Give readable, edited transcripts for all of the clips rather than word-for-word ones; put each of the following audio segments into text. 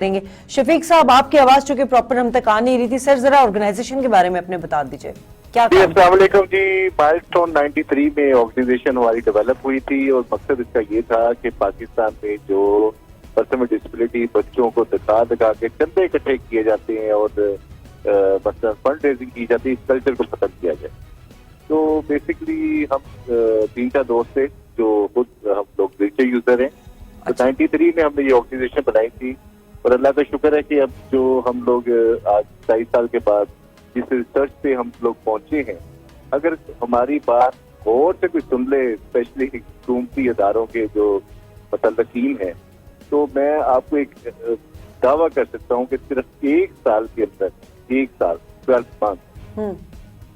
देंगे। शफीक साहब, आपकी आवाज चूंकि प्रॉपर हम तक आ नहीं रही थी, सर जरा ऑर्गेनाइजेशन के बारे में अपने बता दीजिए क्या जी। अस्सलाम वालेकुम जी। माइलस्टोन 93 में ऑर्गेनाइजेशन हमारी डेवलप हुई थी और मकसद इसका ये था कि पाकिस्तान में जो पर्सन विद डिसेबिलिटी बच्चों को दिखा के चंदे इकट्ठे किए जाते हैं और मतलब फंड रेजिंग की जाती है, इस कल्चर को खत्म किया जाए। तो बेसिकली हम 3-4 दोस्त थे जो खुद हम लोग व्हीलचेयर यूजर हैं। तो 93 में हमने ये ऑर्गेनाइजेशन बनाई थी और अल्लाह का शुक्र है कि अब जो हम लोग आज 23 साल के बाद जिस रिसर्च पे हम लोग पहुंचे हैं, अगर हमारी बात और से कोई सुन ले, स्पेशली हुकूमती इदारों के जो मुतल्लिकीन हैं, तो मैं आपको एक दावा कर सकता हूँ कि सिर्फ 1 साल के अंदर 12 मंथ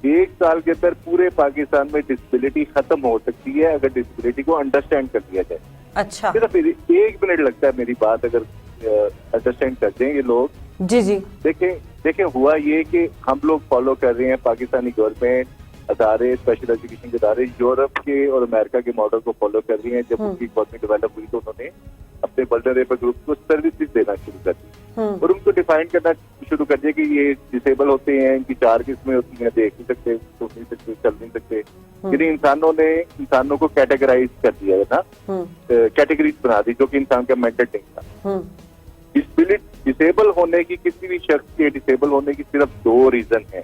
1 साल के अंदर पूरे पाकिस्तान में डिसेबिलिटी खत्म हो सकती है अगर डिसेबिलिटी को अंडरस्टैंड कर दिया जाए। अच्छा, सिर्फ 1 मिनट लगता है मेरी बात अगर अंडरस्टैंड कर देंगे लोग। जी जी। देखें हुआ ये कि हम लोग फॉलो कर रहे हैं पाकिस्तानी गवर्नमेंट अदारे, स्पेशल एजुकेशन के अदारे यूरोप के और अमेरिका के मॉडल को फॉलो कर रही हैं। जब उनकी इकॉनमी डेवलप हुई तो उन्होंने अपने वल्नरेबल ग्रुप को सर्विसेज देना शुरू कर दी और उनको डिफाइन करना शुरू कर दिया कि ये डिसेबल होते हैं, इनकी 4 किस्में होती हैं, देख नहीं सकते, सुन नहीं सकते, चल नहीं सकते। यानी इंसानों को कैटेगराइज कर दिया है ना, कैटेगरीज बना दी जो कि इंसान का मेंटल नहीं था। डिसेबल होने की, किसी भी शख्स के डिसेबल होने की सिर्फ 2 रीजन है,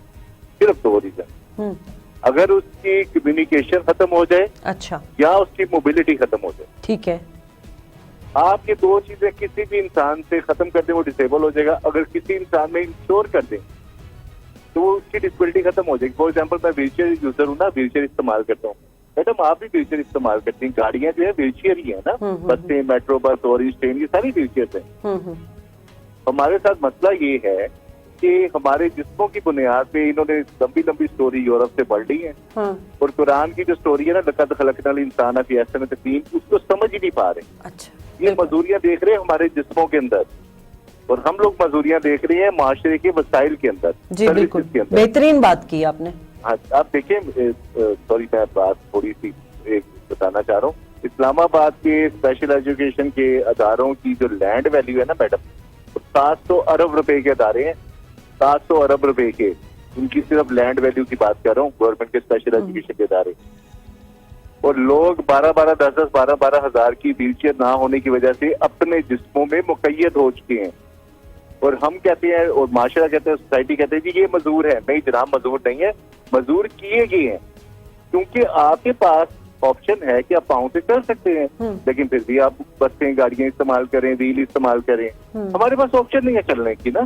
सिर्फ 2 रीजन। अगर उसकी कम्युनिकेशन खत्म हो जाए, अच्छा, या उसकी मोबिलिटी खत्म हो जाए। ठीक है, आप ये 2 चीजें किसी भी इंसान से खत्म कर दें वो डिसेबल हो जाएगा। अगर किसी इंसान में इंश्योर कर दें तो उसकी डिसेबिलिटी खत्म हो जाएगी। फॉर एग्जाम्पल मैं व्हीलचेयर यूजर हूँ ना, व्हीलचेयर इस्तेमाल करता हूँ। मैडम आप भी व्हीलचेयर इस्तेमाल करती हैं, गाड़ियां जो है व्हीलचेयर ही है ना, बसें, मेट्रो बस और ट्रेन, ये सारी व्हीलचेयर है। हमारे साथ मसला ये है कि हमारे जिस्मों की बुनियाद पे इन्होंने लंबी लंबी स्टोरी यूरोप से पढ़ ली है और कुरान की जो स्टोरी है ना, लक़द खलक़नल इंसान फी अहसन तक़वीम, उसको समझ ही नहीं पा रहे। अच्छा, ये मजदूरियां देख रहे हैं हमारे जिस्मों के अंदर और हम लोग मजदूरियां देख रहे हैं माशरे के वसाइल के अंदर। जी बिल्कुल, बेहतरीन बात की आपने। हाँ, आप देखिए, सॉरी मैं बात थोड़ी सी बताना चाह रहा हूँ। इस्लामाबाद के स्पेशल एजुकेशन के अदारों की जो लैंड वैल्यू है ना मैडम, 700 अरब रुपए के अदारे हैं, 700 अरब रुपए के। उनकी सिर्फ लैंड वैल्यू की बात कर रहा हूँ, गवर्नमेंट के स्पेशल एजुकेशन के अदारे। और लोग 12-12 हजार की व्हीलचेयर ना होने की वजह से अपने जिस्मों में मुकैयद हो चुके हैं। और हम कहते हैं और माशरा कहते हैं, सोसाइटी कहते हैं जी ये मजदूर है। नहीं जनाब, मजदूर नहीं है, मजदूर किए गए हैं, क्योंकि आपके पास ऑप्शन है कि आप पाँव से चल सकते हैं, लेकिन फिर भी आप बसें, गाड़ियां इस्तेमाल करें, व्हील इस्तेमाल करें। हमारे पास ऑप्शन नहीं है चलने की ना।